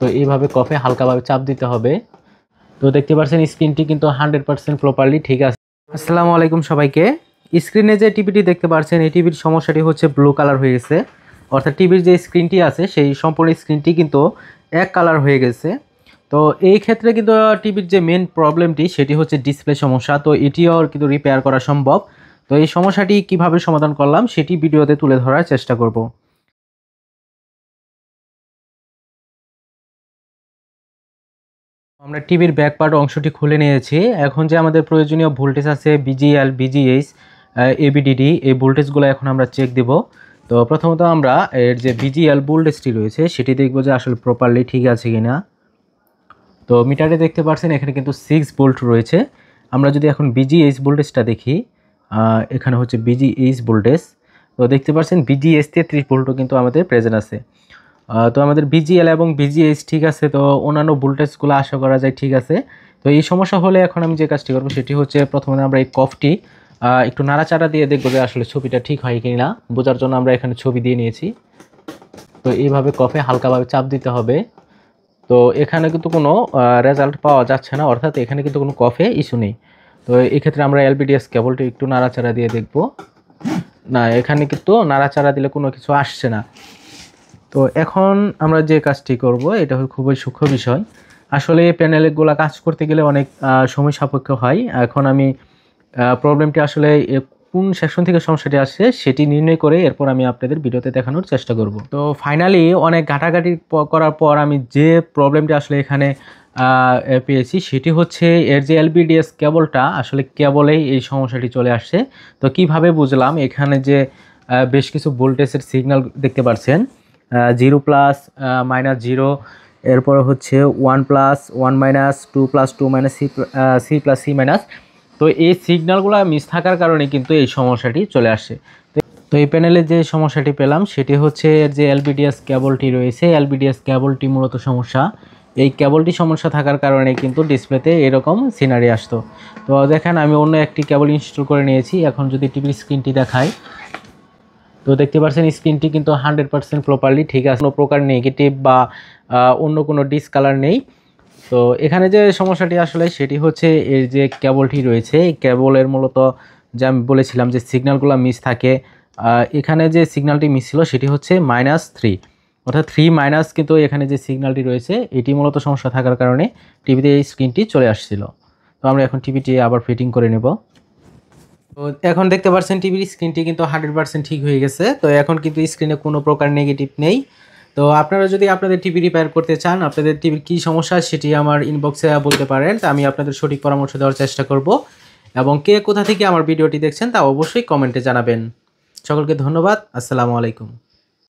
তো এইভাবে কফে হালকাভাবে চাপ দিতে হবে। তো দেখতে পাচ্ছেন স্ক্রিনটি কিন্তু 100% প্রপারলি ঠিক আছে। আসসালামু আলাইকুম সবাইকে। স্ক্রিনে যে টিভিটি দেখতে পাচ্ছেন এই টিভির সমস্যাটি হচ্ছে ব্লু কালার হয়ে গেছে, অর্থাৎ টিভির যে স্ক্রিনটি আছে সেই সম্পূর্ণ স্ক্রিনটি কিন্তু এক কালার হয়ে গেছে। তো এই ক্ষেত্রে কিন্তু টিভির যে মেন প্রবলেমটি সেটি হচ্ছে ডিসপ্লে সমস্যা। তো এটিও কিন্তু রিপেয়ার করা সম্ভব। তো এই সমস্যাটি কিভাবে সমাধান করলাম সেটি ভিডিওতে তুলে ধরার চেষ্টা করব। আমরা টিভির ব্যাক পার্ট অংশটি খুলে নিয়েছি। এখন যে আমাদের প্রয়োজনীয় ভোল্টেজ আছে বিজিএল, বিজিএইচ, এবিডিডি, এই ভোল্টেজগুলো এখন আমরা চেক দিব। তো প্রথমত আমরা এর যে বিজিএল ভোল্টেজটি রয়েছে সেটি দেখব যে আসলে প্রপারলি ঠিক আছে কিনা। তো মিটারে দেখতে পাচ্ছেন এখানে কিন্তু 6 ভোল্ট রয়েছে। আমরা যদি এখন বিজিএইচ ভোল্টেজটা দেখি, এখানে হচ্ছে বিজিএইচ ভোল্টেজ। তো দেখতে পাচ্ছেন বিজিএইচ 33 ভোল্টও কিন্তু আমাদের প্রেজেন্ট আছে। তো আমাদের বিজিএল এবং বিজিএইচ ঠিক আছে, তো অন্যান্য ভোল্টেজগুলো আশা করা যায় ঠিক আছে। তো এই সমস্যা হলে এখন আমি যে কাজটি করবো সেটি হচ্ছে প্রথমে আমরা এই কফটি একটু নাড়াচাড়া দিয়ে দেখবো যে আসলে ছবিটা ঠিক হয় কি না। বোঝার জন্য আমরা এখানে ছবি দিয়ে নিয়েছি। তো এইভাবে কফে হালকাভাবে চাপ দিতে হবে। তো এখানে কিন্তু কোনো রেজাল্ট পাওয়া যাচ্ছে না, অর্থাৎ এখানে কিন্তু কোনো কফে ইস্যু নেই। তো এক্ষেত্রে আমরা এলবিডিএস কেবলটি একটু নাড়াচাড়া দিয়ে দেখব। না, এখানে কিন্তু নাড়াচাড়া দিলে কোনো কিছু আসছে না। তো এখন আমরা যে কাজটি করব এটা খুবই সূক্ষ্ম বিষয়। আসলে প্যানেলগুলো কাজ করতে গেলে অনেক সময় সাপেক্ষ হয়। এখন আমি প্রবলেমটি আসলে কোন সেকশন থেকে সমস্যাটি আসছে সেটি নির্ণয় করে এরপর আমি আপনাদের ভিডিওতে দেখানোর চেষ্টা করব। তো ফাইনালি অনেক ঘাটাঘাটি করার পর আমি যে প্রবলেমটি আসলে এখানে পেয়েছি সেটি হচ্ছে এর যে এলবিডিএস কেবলটা আসলে কেবলেই এই সমস্যাটি চলে আসছে। তো কিভাবে বুঝলাম, এখানে যে বেশ কিছু ভোল্টেজের সিগন্যাল দেখতে পাচ্ছেন, 0 প্লাস, -0, এরপর হচ্ছে 1 plus, 1 minus, 2 plus, 2 minus, C plus, C minus. তো এই সিগন্যালগুলো মিস থাকার কারণে কিন্তু এই সমস্যাটি চলে আসে। তো এই প্যানেলে যে সমস্যাটি পেলাম সেটি হচ্ছে এর যে এলবিডিএস কেবলটি রয়েছে, এলবিডিএস কেবলটি মূলত সমস্যা। এই কেবলটি সমস্যা থাকার কারণে কিন্তু ডিসপ্লেতে এরকম সিনারি আসতো। তো দেখেন আমি অন্য একটি কেবল ইনস্টল করে নিয়েছি। এখন যদি টিভির স্ক্রিনটি দেখাই, তো দেখতে পাচ্ছেন স্ক্রিনটি কিন্তু 100% প্রপারলি ঠিক আছে, কোনো প্রকার নেগেটিভ বা অন্য কোনো ডিসকালার নেই। তো এখানে যে সমস্যাটি আসলে সেটি হচ্ছে এর যে কেবলটি রয়েছে এই কেবলের মূলত যে আমি বলেছিলাম যে সিগন্যালগুলো মিস থাকে, এখানে যে সিগন্যালটি মিস ছিল সেটি হচ্ছে -3, অর্থাৎ 3- কিন্তু এখানে যে সিগন্যালটি রয়েছে এটি মূলত সমস্যা থাকার কারণে টিভিতে এই স্ক্রিনটি চলে আসছিল। তো আমরা এখন টিভিটি আবার ফিটিং করে নেব। তো এখন দেখতে পাচ্ছেন টিভির স্ক্রিনটি কিন্তু 100% ঠিক হয়ে গেছে। তো এখন কিন্তু স্ক্রিনে কোনো প্রকার নেগেটিভ নেই। তো আপনারা যদি আপনাদের টিভি রিপেয়ার করতে চান, আপনাদের টিভির কী সমস্যা সেটি আমার ইনবক্সে বলতে পারেন। তা আমি আপনাদের সঠিক পরামর্শ দেওয়ার চেষ্টা করব। এবং কে কোথা থেকে আমার ভিডিওটি দেখছেন তা অবশ্যই কমেন্টে জানাবেন। সকলকে ধন্যবাদ। আসসালামু আলাইকুম।